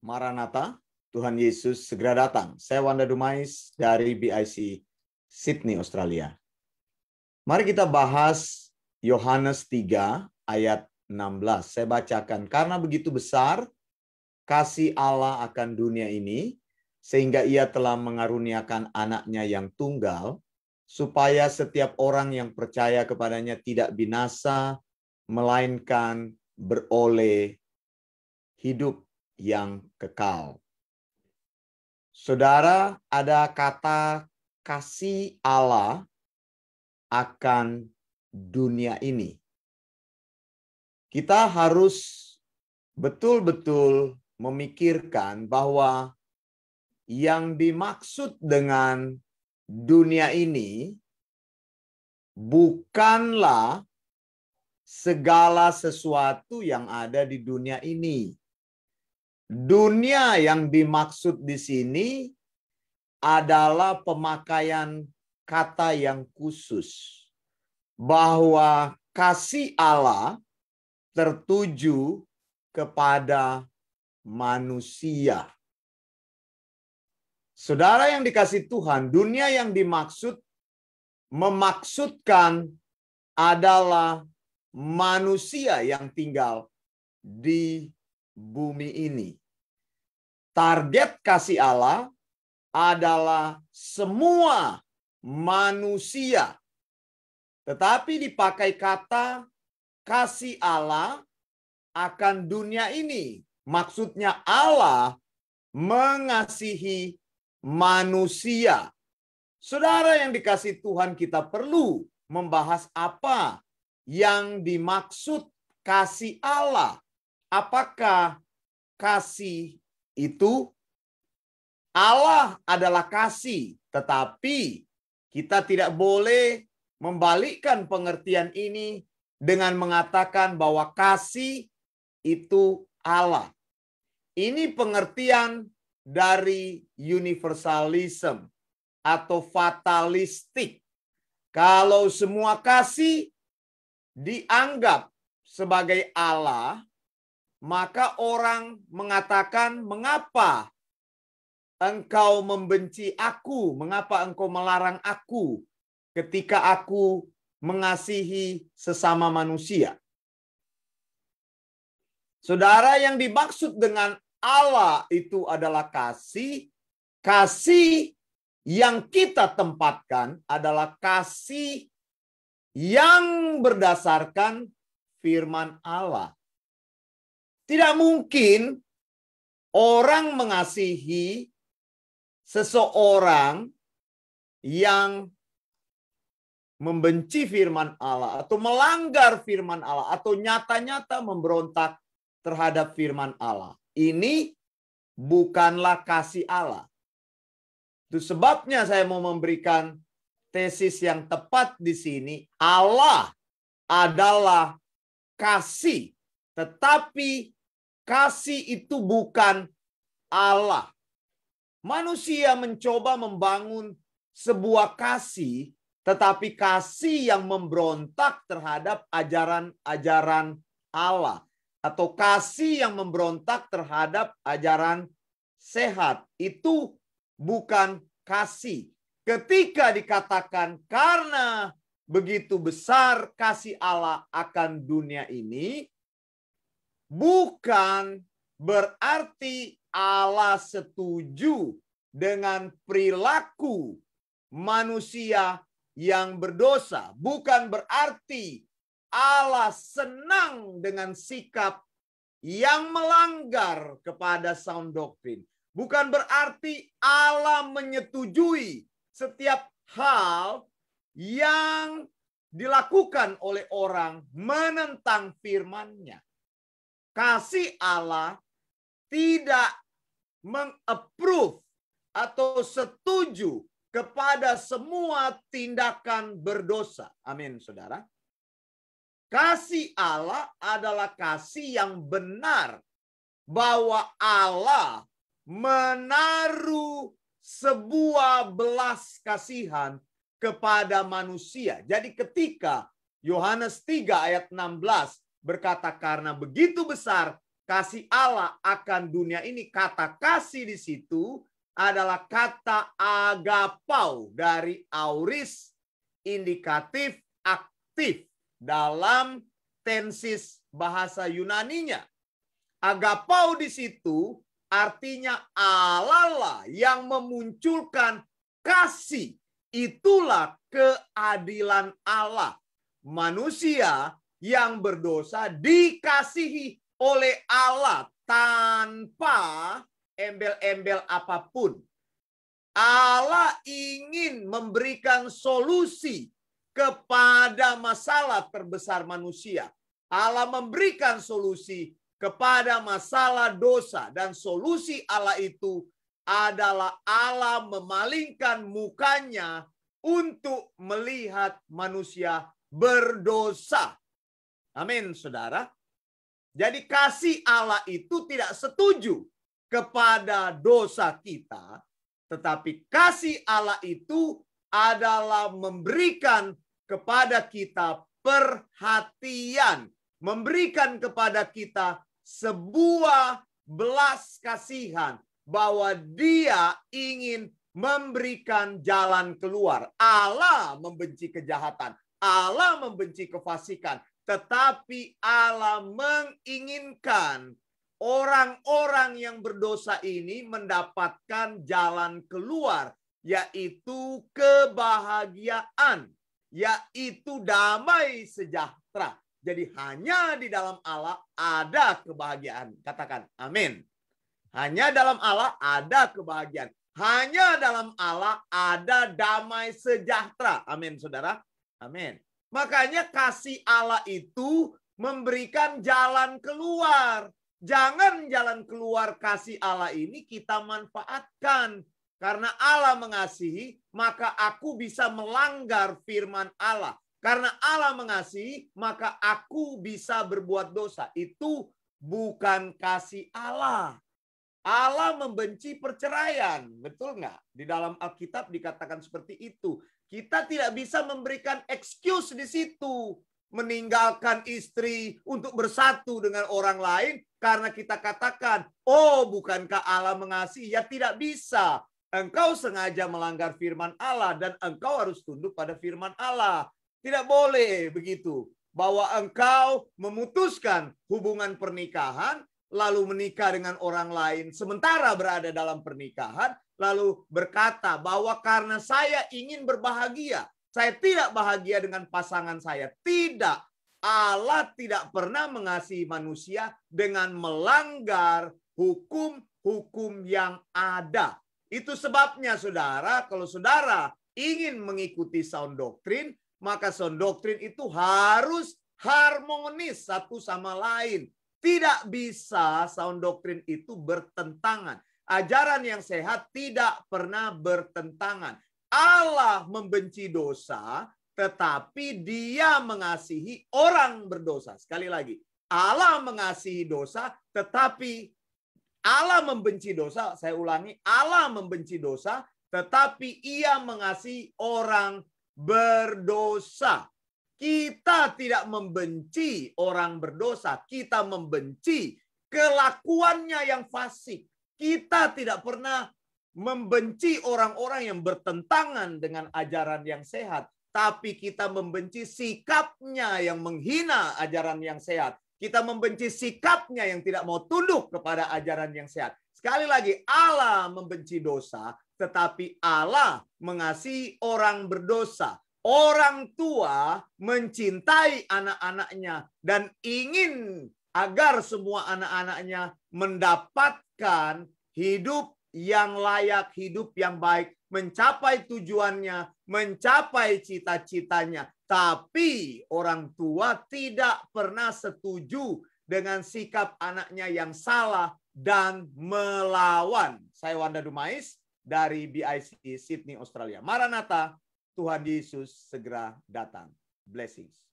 Maranatha, Tuhan Yesus segera datang. Saya Wanda Dumais dari BIC Sydney, Australia. Mari kita bahas Yohanes 3 ayat 16. Saya bacakan. Karena begitu besar kasih Allah akan dunia ini, sehingga ia telah mengaruniakan anaknya yang tunggal, supaya setiap orang yang percaya kepadanya tidak binasa, melainkan beroleh hidup yang kekal. Saudara, ada kata kasih Allah akan dunia ini. Kita harus betul-betul memikirkan bahwa yang dimaksud dengan dunia ini bukanlah segala sesuatu yang ada di dunia ini. Dunia yang dimaksud di sini adalah pemakaian kata yang khusus, bahwa kasih Allah tertuju kepada manusia. Saudara yang dikasihi Tuhan, dunia yang memaksudkan adalah manusia yang tinggal di bumi ini. Target kasih Allah adalah semua manusia. Tetapi dipakai kata kasih Allah akan dunia ini. Maksudnya Allah mengasihi manusia. Saudara yang dikasihi Tuhan, kita perlu membahas apa yang dimaksud kasih Allah. Apakah kasih itu? Allah adalah kasih, tetapi kita tidak boleh membalikkan pengertian ini dengan mengatakan bahwa kasih itu Allah. Ini pengertian dari universalism atau fatalistik. Kalau semua kasih dianggap sebagai Allah, maka orang mengatakan, mengapa engkau membenci aku? Mengapa engkau melarang aku ketika aku mengasihi sesama manusia? Saudara, yang dimaksud dengan Allah itu adalah kasih. Kasih yang kita tempatkan adalah kasih yang berdasarkan firman Allah. Tidak mungkin orang mengasihi seseorang yang membenci firman Allah atau melanggar firman Allah atau nyata-nyata memberontak terhadap firman Allah. Ini bukanlah kasih Allah. Itu sebabnya saya mau memberikan tesis yang tepat di sini. Allah adalah kasih, tetapi kasih itu bukan Allah. Manusia mencoba membangun sebuah kasih, tetapi kasih yang memberontak terhadap ajaran-ajaran Allah. Atau kasih yang memberontak terhadap ajaran sehat. Itu bukan kasih. Ketika dikatakan karena begitu besar kasih Allah akan dunia ini, bukan berarti Allah setuju dengan perilaku manusia yang berdosa. Bukan berarti Allah senang dengan sikap yang melanggar kepada sound doctrine. Bukan berarti Allah menyetujui setiap hal yang dilakukan oleh orang menentang firman-Nya. Kasih Allah tidak mengapprove atau setuju kepada semua tindakan berdosa. Amin, saudara. Kasih Allah adalah kasih yang benar, bahwa Allah menaruh sebuah belas kasihan kepada manusia. Jadi ketika Yohanes 3 ayat 16 berkata karena begitu besar kasih Allah akan dunia ini, kata kasih di situ adalah kata agapau dari auris, indikatif aktif dalam tensis bahasa Yunaninya. Agapau di situ artinya Allah lah yang memunculkan kasih. Itulah keadilan Allah. Manusia yang berdosa dikasihi oleh Allah tanpa embel-embel apapun. Allah ingin memberikan solusi kepada masalah terbesar manusia. Allah memberikan solusi kepada masalah dosa, dan solusi Allah itu adalah Allah memalingkan mukanya untuk melihat manusia berdosa. Amin, saudara. Jadi kasih Allah itu tidak setuju kepada dosa kita, tetapi kasih Allah itu adalah memberikan kepada kita perhatian, memberikan kepada kita sebuah belas kasihan bahwa Dia ingin memberikan jalan keluar. Allah membenci kejahatan, Allah membenci kefasikan, tetapi Allah menginginkan orang-orang yang berdosa ini mendapatkan jalan keluar, yaitu kebahagiaan, yaitu damai sejahtera. Jadi hanya di dalam Allah ada kebahagiaan. Katakan amin. Hanya dalam Allah ada kebahagiaan. Hanya dalam Allah ada damai sejahtera. Amin, saudara. Amin. Makanya kasih Allah itu memberikan jalan keluar. Jangan jalan keluar kasih Allah ini kita manfaatkan. Karena Allah mengasihi, maka aku bisa melanggar firman Allah. Karena Allah mengasihi, maka aku bisa berbuat dosa. Itu bukan kasih Allah. Allah membenci perceraian. Betul nggak? Di dalam Alkitab dikatakan seperti itu. Kita tidak bisa memberikan excuse di situ. Meninggalkan istri untuk bersatu dengan orang lain. Karena kita katakan, oh bukankah Allah mengasihi? Ya tidak bisa. Engkau sengaja melanggar firman Allah. Dan engkau harus tunduk pada firman Allah. Tidak boleh begitu. Bahwa engkau memutuskan hubungan pernikahan, lalu menikah dengan orang lain, sementara berada dalam pernikahan, lalu berkata bahwa karena saya ingin berbahagia, saya tidak bahagia dengan pasangan saya. Tidak. Allah tidak pernah mengasihi manusia dengan melanggar hukum-hukum yang ada. Itu sebabnya, saudara, kalau saudara ingin mengikuti sound doctrine, maka sound doctrine itu harus harmonis satu sama lain. Tidak bisa sound doctrine itu bertentangan. Ajaran yang sehat tidak pernah bertentangan. Allah membenci dosa, tetapi Dia mengasihi orang berdosa. Sekali lagi, Allah mengasihi dosa, tetapi Allah membenci dosa. Saya ulangi, Allah membenci dosa, tetapi Ia mengasihi orang berdosa. Kita tidak membenci orang berdosa, kita membenci kelakuannya yang fasik. Kita tidak pernah membenci orang-orang yang bertentangan dengan ajaran yang sehat, tapi kita membenci sikapnya yang menghina ajaran yang sehat. Kita membenci sikapnya yang tidak mau tunduk kepada ajaran yang sehat. Sekali lagi, Allah membenci dosa, tetapi Allah mengasihi orang berdosa. Orang tua mencintai anak-anaknya dan ingin agar semua anak-anaknya mendapatkan hidup yang layak, hidup yang baik, mencapai tujuannya, mencapai cita-citanya. Tapi orang tua tidak pernah setuju dengan sikap anaknya yang salah dan melawan. Saya Wanda Dumais dari BIC Sydney, Australia. Maranatha, Tuhan Yesus segera datang. Blessings.